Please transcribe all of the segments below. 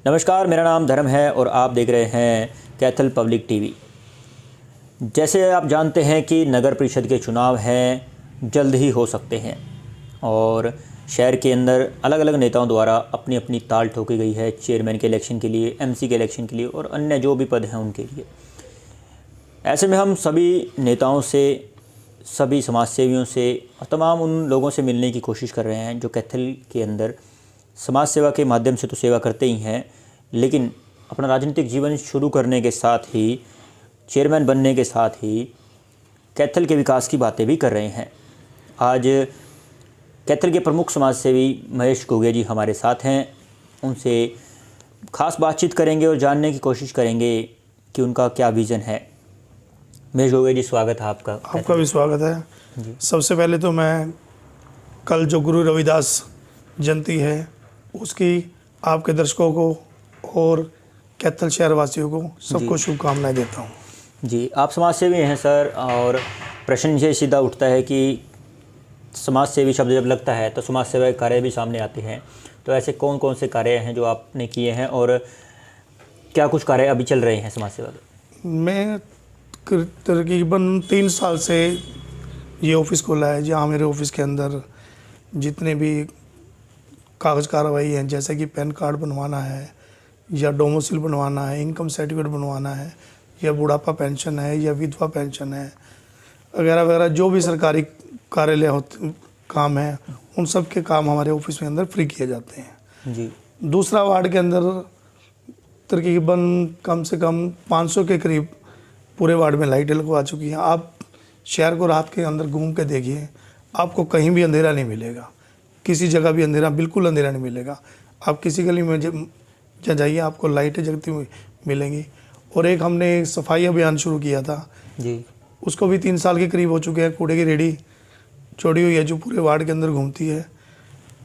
नमस्कार, मेरा नाम धर्म है और आप देख रहे हैं कैथल पब्लिक टीवी। जैसे आप जानते हैं कि नगर परिषद के चुनाव हैं, जल्द ही हो सकते हैं और शहर के अंदर अलग अलग नेताओं द्वारा अपनी अपनी ताल ठोकी गई है चेयरमैन के इलेक्शन के लिए, एमसी के इलेक्शन के लिए और अन्य जो भी पद हैं उनके लिए। ऐसे में हम सभी नेताओं से, सभी समाजसेवियों से और तमाम उन लोगों से मिलने की कोशिश कर रहे हैं जो कैथल के अंदर समाज सेवा के माध्यम से तो सेवा करते ही हैं, लेकिन अपना राजनीतिक जीवन शुरू करने के साथ ही, चेयरमैन बनने के साथ ही कैथल के विकास की बातें भी कर रहे हैं। आज कैथल के प्रमुख समाजसेवी महेश गोगे जी हमारे साथ हैं। उनसे खास बातचीत करेंगे और जानने की कोशिश करेंगे कि उनका क्या विज़न है। महेश गोगे जी, स्वागत है आपका। आपका भी स्वागत है। सबसे पहले तो मैं कल जो गुरु रविदास जयंती है उसकी आपके दर्शकों को और कैथल शहर वासियों को सबको शुभकामनाएं देता हूं। जी, आप समाजसेवी हैं सर, और प्रश्न ये सीधा उठता है कि समाजसेवी शब्द जब लगता है तो समाज सेवा के कार्य भी सामने आते हैं। तो ऐसे कौन कौन से कार्य हैं जो आपने किए हैं और क्या कुछ कार्य अभी चल रहे हैं समाज सेवा के? मैं तकरीबन 3 साल से ये ऑफिस खोला है, जहाँ मेरे ऑफिस के अंदर जितने भी कागज़ कार्रवाई हैं, जैसे कि पैन कार्ड बनवाना है या डोमिसाइल बनवाना है, इनकम सर्टिफिकेट बनवाना है, या बुढ़ापा पेंशन है या विधवा पेंशन है वगैरह वगैरह, जो भी सरकारी कार्यालय होते काम है, उन सब के काम हमारे ऑफिस में अंदर फ्री किए जाते हैं। जी। दूसरा वार्ड के अंदर तकरीबन कम से कम 500 के करीब पूरे वार्ड में लाइटें लगवा चुकी हैं। आप शहर को रात के अंदर घूम के देखिए, आपको कहीं भी अंधेरा नहीं मिलेगा, किसी जगह भी अंधेरा, बिल्कुल अंधेरा नहीं मिलेगा। आप किसी गली में जाइए, आपको लाइटें जगती हुई मिलेंगी। और एक हमने सफाई अभियान शुरू किया था जी, उसको भी 3 साल के करीब हो चुके हैं। कूड़े की रेडी छोड़ी हुई है जो पूरे वार्ड के अंदर घूमती है।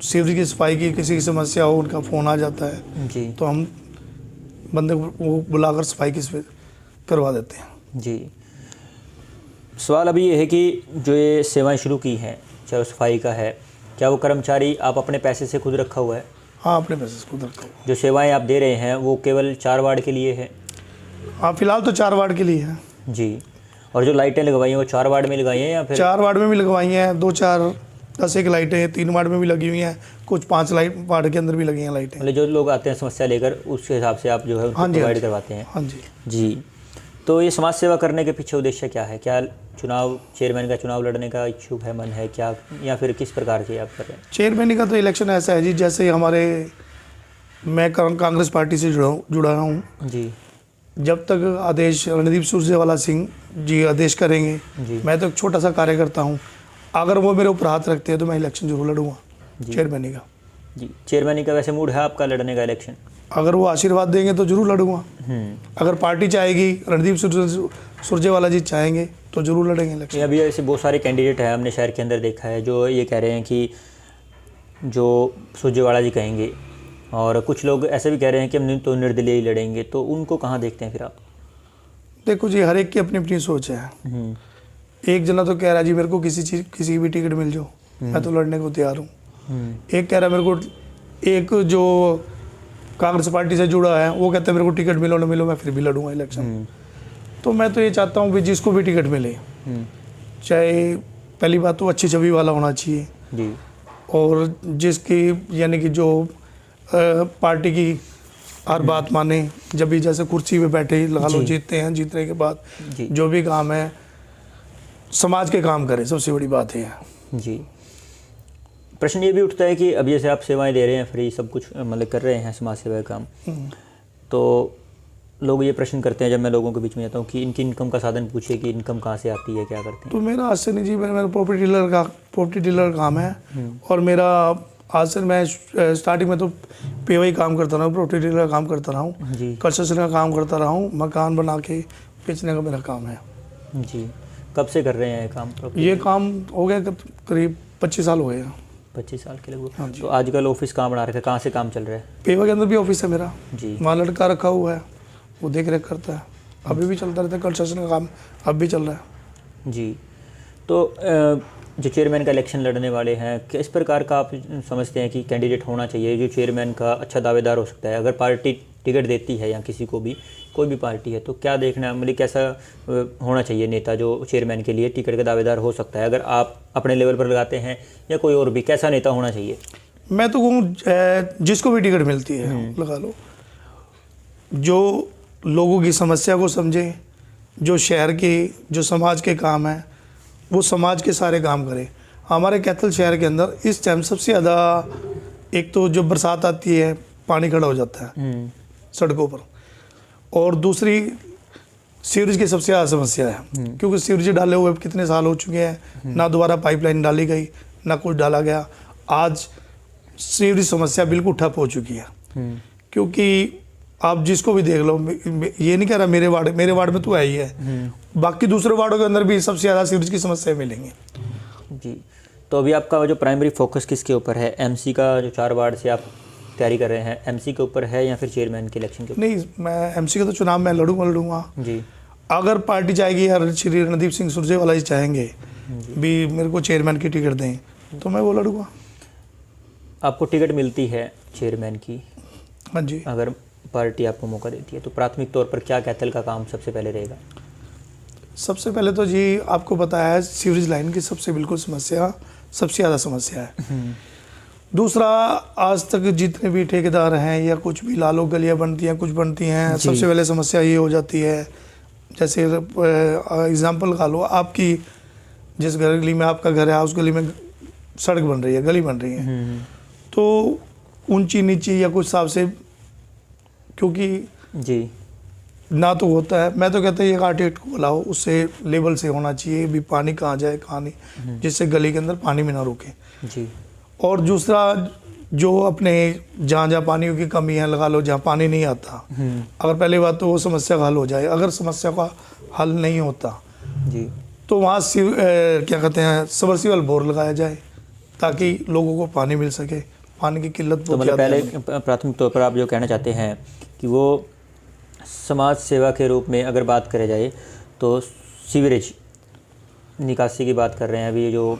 सीवरेज की सफाई की किसी की समस्या हो, उनका फ़ोन आ जाता है जी, तो हम बंदे को बुलाकर सफाई की करवा देते हैं। जी। सवाल अभी ये है कि जो ये सेवाएं शुरू की हैं, चाहे सफाई का है, क्या वो कर्मचारी आप अपने पैसे से खुद रखा हुआ है? हाँ, अपने पैसे से खुद रखा हुआ। जो सेवाएं आप दे रहे हैं वो केवल 4 वार्ड के लिए है? हाँ, फिलहाल तो 4 वार्ड के लिए है। जी। और जो लाइटें लगवाई हैं वो 4 वार्ड में लगाई हैं या फिर? 4 वार्ड में भी लगवाई हैं, 2, 4, 10 एक लाइटें 3 वार्ड में भी लगी हुई हैं, कुछ 5 वार्ड के अंदर भी लगी हैं लाइटें। मतलब जो लोग आते हैं समस्या लेकर, उसके हिसाब से आप जो है उनको प्रोवाइड करवाते हैं? हाँ जी। जी। तो ये समाज सेवा करने के पीछे उद्देश्य क्या है? क्या चुनाव, चेयरमैन का चुनाव लड़ने का इच्छुक है, मन है क्या, या फिर किस प्रकार से आप कर रहे हैं? चेयरमैन का तो इलेक्शन ऐसा है जी, जैसे हमारे मैं कांग्रेस पार्टी से जुड़ा हूँ जी, जब तक आदेश रणदीप सुरजेवाला सिंह जी आदेश करेंगे, मैं तो एक छोटा सा कार्यकर्ता हूँ, अगर वो मेरे ऊपर हाथ रखते हैं तो मैं इलेक्शन जरूर लड़ूंगा चेयरमैन का। जी। चेयरमैन का वैसे मूड है आपका लड़ने का इलेक्शन? अगर वो आशीर्वाद देंगे तो जरूर लड़ूंगा। अगर पार्टी चाहेगी, रणदीप सुरजेवाला जी चाहेंगे तो जरूर लड़ेंगे इलेक्शन। अभी ऐसे बहुत सारे कैंडिडेट हैं, हमने शहर के अंदर देखा है, जो ये कह रहे हैं कि जो सुरजेवाला जी कहेंगे, और कुछ लोग ऐसे भी कह रहे हैं कि हम तो निर्दलीय ही लड़ेंगे। तो उनको कहाँ देखते हैं फिर आप? देखो जी, हर एक की अपनी अपनी सोच है। एक जना तो कह रहा है जी मेरे को किसी भी टिकट मिल जाओ, मैं तो लड़ने को तैयार हूँ। एक कह रहा है मेरे को, एक जो कांग्रेस पार्टी से जुड़ा है वो कहता है मेरे को टिकट मिलो ना मिलो मैं फिर भी लड़ूंगा इलेक्शन। तो मैं तो ये चाहता हूँ कि जिसको भी टिकट मिले, चाहे पहली बात तो अच्छी छवि वाला होना चाहिए जी, और जिसकी यानी कि जो पार्टी की हर बात माने, जब भी जैसे कुर्सी पे बैठे लगा लो, जीतते हैं, जीतने के बाद जो भी काम है समाज के काम करे, सबसे बड़ी बात है। जी। प्रश्न ये भी उठता है कि अब जैसे आप सेवाएं दे रहे हैं, फ्री सब कुछ मतलब कर रहे हैं समाज सेवा का काम, तो लोग ये प्रश्न करते हैं जब मैं लोगों के बीच में जाता हूँ कि इनकी इनकम का साधन पूछे कि इनकम कहाँ से आती है, क्या करते हैं? तो मेरा आज से नहीं जी, मेरा प्रॉपर्टी डीलर काम है। और मेरा आज से, मैं स्टार्टिंग में तो पेवाई काम करता रहा हूँ, प्रॉपर्टी डीलर का काम करता रहा हूँ, कंस्ट्रक्शन का काम करता रहा हूँ, मकान बना के बेचने का मेरा काम है। जी। कब से कर रहे हैं काम? ये काम हो गया करीब 25 साल हो गए हैं। 25 साल के लगभग। तो आजकल ऑफिस कहाँ बना रखा है, कहाँ से काम चल रहा है? पेवा के अंदर भी ऑफिस है मेरा जी, वहाँ लड़का रखा हुआ है, वो देख रेख करता है, अभी भी चलता रहता है, कंस्ट्रक्शन का काम अब भी चल रहा है। जी। तो जो चेयरमैन का इलेक्शन लड़ने वाले हैं, किस प्रकार का आप समझते हैं कि कैंडिडेट होना चाहिए जो चेयरमैन का अच्छा दावेदार हो सकता है? अगर पार्टी टिकट देती है या किसी को भी, कोई भी पार्टी है, तो क्या देखना, मतलब कैसा होना चाहिए नेता जो चेयरमैन के लिए टिकट का दावेदार हो सकता है? अगर आप अपने लेवल पर लगाते हैं या कोई और भी, कैसा नेता होना चाहिए? मैं तो कहूँ जिसको भी टिकट मिलती है लगा लो, जो लोगों की समस्या को समझे, जो शहर के, जो समाज के काम हैं वो समाज के सारे काम करे। हमारे कैथल शहर के अंदर इस टाइम सबसे ज़्यादा, एक तो जब बरसात आती है पानी खड़ा हो जाता है सड़कों पर, और दूसरी सीवरेज की सबसे ज़्यादा समस्या है, क्योंकि सीवरेज डाले हुए कितने साल हो चुके हैं, ना दोबारा पाइपलाइन डाली गई, ना कुछ डाला गया। आज सीवरेज समस्या बिल्कुल ठप हो चुकी है, क्योंकि आप जिसको भी देख लो, ये नहीं कह रहा मेरे वार्ड में तो है ही है, बाकी दूसरे वार्डों के अंदर भी सबसे ज़्यादा सीवरेज की समस्या मिलेंगी। जी, तो अभी आपका जो प्राइमरी फोकस किसके ऊपर है? एमसी का जो 4 वार्ड से आप तैयारी कर रहे हैं, एमसी के ऊपर है या फिर चेयरमैन के इलेक्शन के ऊपर? नहीं, मैं एमसी का तो चुनाव मैं लड़ूंगा जी। अगर पार्टी चाहेगी, हर श्री रणदीप सिंह सुरजेवाला जी चाहेंगे भी मेरे को चेयरमैन की टिकट दें, तो मैं वो लड़ूंगा। आपको टिकट मिलती है चेयरमैन की, हाँ जी, अगर पार्टी आपको मौका देती है, तो प्राथमिक तौर पर क्या कैथल का काम सबसे पहले रहेगा? सबसे पहले तो जी आपको पता है सीवरेज लाइन की सबसे बिल्कुल समस्या, सबसे ज़्यादा समस्या है। दूसरा, आज तक जितने भी ठेकेदार हैं या कुछ भी लालो गलियाँ बनती हैं, कुछ बनती हैं, सबसे पहले समस्या ये हो जाती है, जैसे एग्जांपल लगा लो, आपकी जिस गली में आपका घर है उस गली में सड़क बन रही है, गली बन रही है, तो ऊंची नीची या कुछ हिसाब से, क्योंकि जी ना तो होता है, मैं तो कहता हूँ एक आर्किटेक्ट को बुलाओ, उससे लेवल से होना चाहिए भी पानी कहाँ जाए कहाँ नहीं, जिससे गली के अंदर पानी में ना रुके। जी। और दूसरा, जो अपने जहाँ पानी की कमी है लगा लो, जहाँ पानी नहीं आता, अगर पहली बात तो वो समस्या का हल हो जाए। अगर समस्या का हल नहीं होता जी, तो वहाँ क्या कहते हैं, सबमर्सिबल बोर लगाया जाए ताकि लोगों को पानी मिल सके। पानी की किल्लत तो मतलब पहले प्राथमिक तौर पर आप जो कहना चाहते हैं कि वो समाज सेवा के रूप में अगर बात करें जाए तो सीवरेज निकासी की बात कर रहे हैं, अभी जो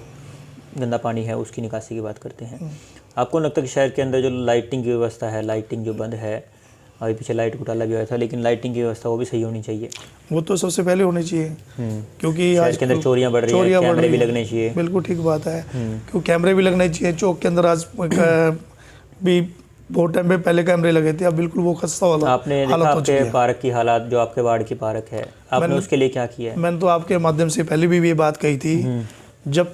गंदा पानी है उसकी निकासी की बात करते हैं। आपको लगता है कि शहर के अंदर जो लाइटिंग की व्यवस्था है, लाइटिंग जो बंद है, अभी पीछे लाइट घोटाला भी हुआ था, लेकिन लाइटिंग की व्यवस्था वो भी सही होनी चाहिए? वो तो सबसे पहले होनी चाहिए, क्योंकि शहर के अंदर चोरियां बढ़ रही हैं, कैमरे भी लगने चाहिए। बिल्कुल ठीक बात है, क्योंकि कैमरे भी लगने चाहिए। चौक के अंदर आज भी बहुत टाइम पे पहले कैमरे लगे थे, अब बिल्कुल वो खस्ता वाला आपने देखा आपके पार्क की हालात, जो आपके वार्ड की पार्क है, आपने उसके लिए क्या किया है? मैंने तो आपके माध्यम से पहले भी ये बात कही थी, जब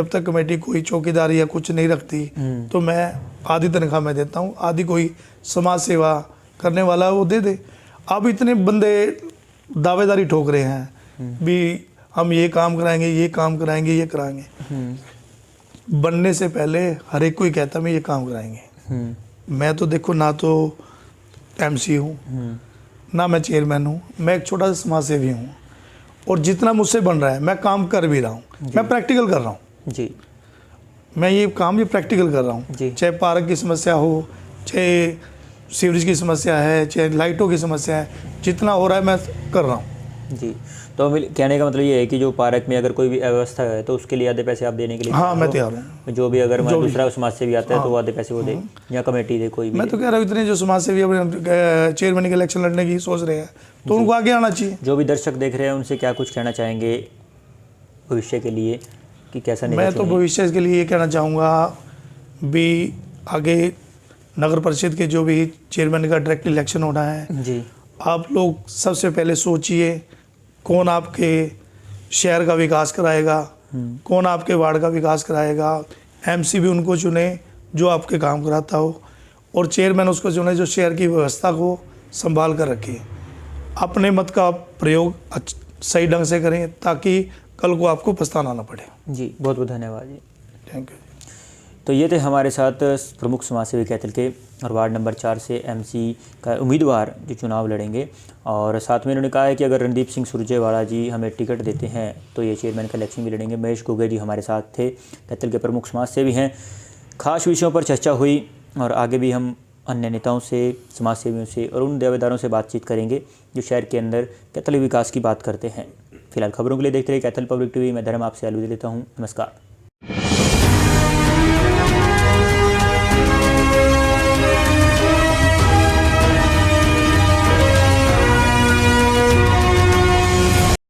तक कमेटी कोई चौकीदार या कुछ नहीं रखती तो मैं आधी तनख्वाह में देता हूँ, आधी कोई समाज सेवा करने वाला वो दे दे। अब इतने बंदे दावेदारी ठोक रहे हैं भी हम ये काम कराएंगे, ये काम कराएंगे, ये कराएंगे। बनने से पहले हर एक कोई कहता मैं ये काम कराएंगे। मैं तो देखो ना तो एमसी हूँ, ना मैं चेयरमैन हूँ, मैं एक छोटा सा समाज सेवी हूँ, और जितना मुझसे बन रहा है मैं काम कर भी रहा हूँ, मैं प्रैक्टिकल कर रहा हूँ जी। मैं ये काम ये प्रैक्टिकल कर रहा हूँ, चाहे पार्क की समस्या हो, चाहे सीवरेज की समस्या है, चाहे लाइटों की समस्या है, जितना हो रहा है मैं कर रहा हूँ जी। तो कहने का मतलब ये है कि जो पार्क में अगर कोई भी अव्यवस्था है तो उसके लिए आधे पैसे आप देने के लिए? हाँ, मैं तैयार हूँ। जो भी अगर दूसरा समाज से भी आता है तो वो आधे पैसे वो दे, या कमेटी दे, कोई भी। मैं तो कह रहा हूँ इतने जो समाज सेवी चेयरमैन के इलेक्शन लड़ने की सोच रहे हैं तो उनको आगे आना चाहिए। जो भी दर्शक देख रहे हैं उनसे क्या कुछ कहना चाहेंगे भविष्य के लिए कि कैसा? मैं तो भविष्य के लिए ये कहना चाहूँगा भी आगे नगर परिषद के जो भी चेयरमैन का डायरेक्ट इलेक्शन होना है जी, आप लोग सबसे पहले सोचिए कौन आपके शहर का विकास कराएगा, कौन आपके वार्ड का विकास कराएगा। एमसी भी उनको चुने जो आपके काम कराता हो, और चेयरमैन उसको चुने जो शहर की व्यवस्था को संभाल कर रखे। अपने मत का प्रयोग सही ढंग से करें ताकि कल को आपको पछताना ना पड़े। जी, बहुत बहुत धन्यवाद जी। Thank you. तो ये थे हमारे साथ प्रमुख समाज सेवी कैथल के और वार्ड नंबर 4 से एमसी का उम्मीदवार जो चुनाव लड़ेंगे, और साथ में इन्होंने कहा है कि अगर रणदीप सिंह सुरजेवाला जी हमें टिकट देते हैं तो ये चेयरमैन का इलेक्शन भी लड़ेंगे। महेश गोगे जी हमारे साथ थे, कैथल के प्रमुख समाज सेवी हैं। खास विषयों पर चर्चा हुई और आगे भी हम अन्य नेताओं से, समाज सेवियों से और उन दावेदारों से बातचीत करेंगे जो शहर के अंदर कैथल विकास की बात करते हैं। फिलहाल खबरों के लिए देखते रहिए कैथल पब्लिक टीवी। मैं धर्म आपसे अलविदा लेता हूँ। नमस्कार।